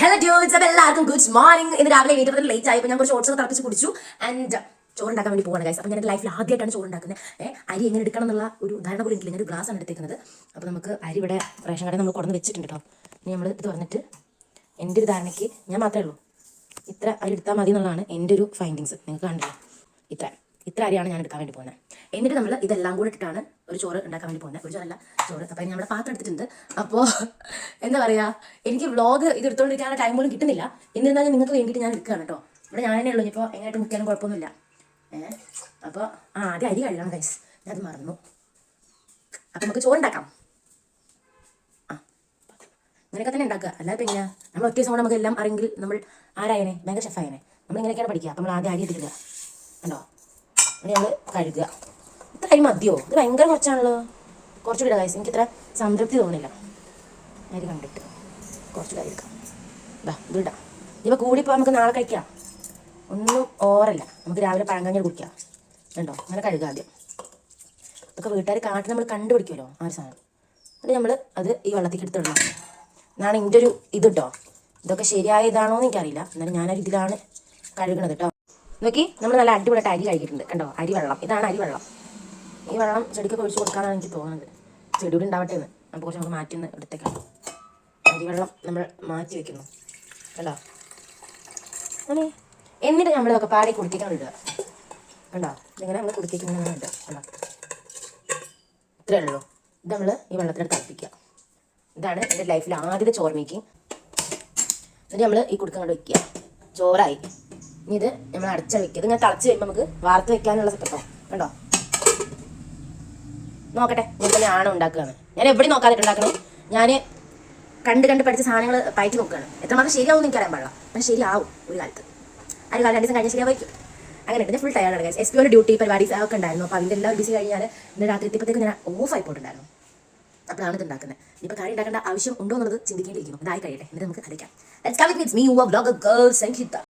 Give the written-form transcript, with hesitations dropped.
Hello dudes, അപ്പോൾ എല്ലാവർക്കും good morning. ഇന്ന് രാവിലെ എണീറ്റപ്പോൾ ലേറ്റ് ആയപ്പോൾ ഞാൻ കുറച്ച് ഓട്സ് തിളപ്പിച്ച് കുടിച്ചു ആൻഡ് ചോറുണ്ടാക്കാൻ വേണ്ടി പോവാണ് ഗൈസ്. അപ്പോൾ ഞാൻ എൻ്റെ ലൈഫിൽ ആദ്യമായിട്ടാണ് ചോറുണ്ടാക്കുന്നത്. അരി എങ്ങനെ എടുക്കണം എന്നുള്ള ഒരു ധാരണ പോലും എനിക്കില്ല. ഒരു ഗ്ലാസ് ആണ് എടുത്തേക്കുന്നത്. അപ്പോൾ നമുക്ക് അരി ഇവിടെ റേഷൻ കടയിൽ നമ്മൾ കൊടുന്ന് വെച്ചിട്ടുണ്ട് കേട്ടോ. ഇനി നമ്മൾ ഇത് പറഞ്ഞിട്ട് എൻ്റെ ഒരു ധാരണയ്ക്ക് ഞാൻ മാത്രമേ ഉള്ളൂ, ഇത്ര അരി എടുത്താൽ മതി എന്നുള്ളതാണ് എൻ്റെ ഒരു ഫൈൻഡിങ്സ്. നിങ്ങൾക്ക് കണ്ടില്ല, ഇത്ര അരിയാണ് ഞാൻ എടുക്കാൻ വേണ്ടി പോകുന്നത്. എന്നിട്ട് നമ്മൾ ഇതെല്ലാം കൂടെ ഇട്ടിട്ടാണ് ഒരു ചോറ് ഉണ്ടാക്കാൻ വേണ്ടി പോകുന്നത്. ഒരു ചോറല്ല, ചോറ്. അപ്പോൾ നമ്മുടെ പാത്രം എടുത്തിട്ടുണ്ട്. അപ്പോൾ എന്താ പറയുക, എനിക്ക് വ്ളോഗ് ഇത് എടുത്തുകൊണ്ടിരിക്കാനുള്ള ടൈം പോലും കിട്ടുന്നില്ല. എന്നിരുന്നാലും നിങ്ങൾക്ക് വേണ്ടിയിട്ട് ഞാൻ എടുക്കുകയാണ് കേട്ടോ. ഇവിടെ ഞാൻ തന്നെ ഉള്ളൂ. ഇപ്പോൾ എങ്ങനെയായിട്ട് മുക്കിയാലും കുഴപ്പമൊന്നുമില്ല. അപ്പോൾ ആദ്യം അരി കഴുകണം ഗൈസ്, ഞാൻ അത് മറന്നു. അപ്പോൾ നമുക്ക് ചോറുണ്ടാക്കാം. ഇങ്ങനെയൊക്കെ തന്നെ ഉണ്ടാക്കുക. അല്ലാതെ പിന്നെ നമ്മൾ ഒറ്റ ദിവസം കൊണ്ട് നമുക്ക് എല്ലാം അറിയെങ്കിൽ നമ്മൾ ആരായനെ ഭയങ്കര ഷെഫായനെ. നമ്മൾ ഇങ്ങനെയൊക്കെയാണ് പഠിക്കുക. അപ്പോൾ നമ്മൾ ആദ്യം അരി ഇട്ടിടുക കണ്ടോ. ഇനി നമ്മൾ കഴുകുക. ഇത്ര അരി മതിയോ? ഇത് ഭയങ്കര കുറച്ചാണല്ലോ. കുറച്ചുകൂടി ഇടാം ഗൈസ്, എനിക്കിത്ര സംതൃപ്തി തോന്നുന്നില്ല അരി കണ്ടിട്ട്. കുറച്ചുകൂടി അരി എടുക്കാം. ഇത് ഇടാം. ഇപ്പോൾ കൂടിപ്പോൾ നമുക്ക് നാളെ കഴിക്കാം. ഒന്നും ഓവറല്ല. നമുക്ക് രാവിലെ പഴങ്കഞ്ഞി കുടിക്കാം. കണ്ടോ, അങ്ങനെ കഴുകുക ആദ്യം. ഇതൊക്കെ വീട്ടുകാർ കാട്ടി നമ്മൾ കണ്ടുപിടിക്കുമല്ലോ ആ ഒരു സാധനം. എന്നിട്ട് നമ്മൾ അത് ഈ വെള്ളത്തേക്ക് എടുത്തിടണം എന്നാണ് എൻ്റെ ഒരു ഇത് കേട്ടോ. ഇതൊക്കെ ശരിയായ ഇതാണോ എന്ന് എനിക്കറിയില്ല. എന്നാലും ഞാനൊരു ഇതിലാണ് കഴുകണത് കേട്ടോ. നോക്കി, നമ്മൾ നല്ല അടിപൊളിയായിട്ട് അരി കഴുകിയിട്ടുണ്ട് കണ്ടോ. അരി വെള്ളം, ഇതാണ് അരി വെള്ളം. ഈ വെള്ളം ചെടിക്കൊക്കെ ഒഴിച്ച് കൊടുക്കാനാണ് എനിക്ക് തോന്നുന്നത്. ചെടിയോട് ഉണ്ടാവട്ടെ എന്ന് അപ്പോൾ കുറച്ച് നമുക്ക് മാറ്റി എടുത്തേക്കാം. അരി വെള്ളം നമ്മൾ മാറ്റി വെക്കുന്നു കണ്ടോ. അല്ലേ, എന്നിട്ട് നമ്മളിതൊക്കെ പാടി കുടിക്കാൻ ഇടുക കണ്ടോ. ഇങ്ങനെ നമ്മൾ കുടിക്കാൻ ഇങ്ങനെ ഇടുക കണ്ടോ. ഇത്രയേ ഉള്ളൂ. ഇത് നമ്മൾ ഈ വെള്ളത്തിലെടുത്ത് തിളപ്പിക്കുക. ഇതാണ് എൻ്റെ ലൈഫിൽ ആദ്യത്തെ ചോറ് മേക്കിങ്. എന്നിട്ട് നമ്മൾ ഈ കുടുക്ക കൊണ്ട് വെക്കുക. ചോറായി. ഇനി ഇത് നമ്മൾ അടച്ച വെക്കുക. ഇത് ഇങ്ങനെ തിളച്ച് കഴിയുമ്പോൾ നമുക്ക് വാർത്ത് വെക്കാനുള്ള സെറ്റപ്പോ കണ്ടോ. നോക്കട്ടെ, ഇങ്ങനെ തന്നെയാണ് ഉണ്ടാക്കുകയാണ്. ഞാൻ എവിടെ നോക്കാതിട്ട് ഉണ്ടാക്കണേ. ഞാൻ കണ്ട് പഠിച്ച സാധനങ്ങൾ പയറ്റി നോക്കുകയാണ്. എത്രമാത്രം ശരിയാവും എനിക്കറിയാൻ പാടില്ല, പക്ഷേ ശരിയാവും ഒരു കാലത്ത്. ആ ഒരു കാലം 2 ദിവസം കഴിഞ്ഞാൽ ശരിയായിരിക്കും. അങ്ങനെ ഞാൻ ഫുൾ ടയർഡാണ് ഗൈസ്. SPO ഡ്യൂട്ടി പരിപാടി ഒക്കെ ഉണ്ടായിരുന്നു. അപ്പോൾ അതിൻ്റെ എല്ലാം ബിസി കഴിഞ്ഞാൽ ഇന്ന് രാത്രി എത്തിയപ്പോഴത്തേക്ക് ഞാൻ ഓഫായി പോയിട്ടുണ്ടായിരുന്നു. അപ്പോഴാണ് ഇത് ഉണ്ടാക്കുന്നത്. ഇപ്പോൾ കറി ഉണ്ടാക്കേണ്ട ആവശ്യം ഉണ്ടോ എന്നുള്ളത് ചിന്തിക്കേണ്ടിയിരിക്കുന്നു. ഇതായി കഴിയട്ടെ, എന്നിട്ട് നമുക്ക് അരയ്ക്കാം. Let's come with me, you are vlogger girl Sangeeta.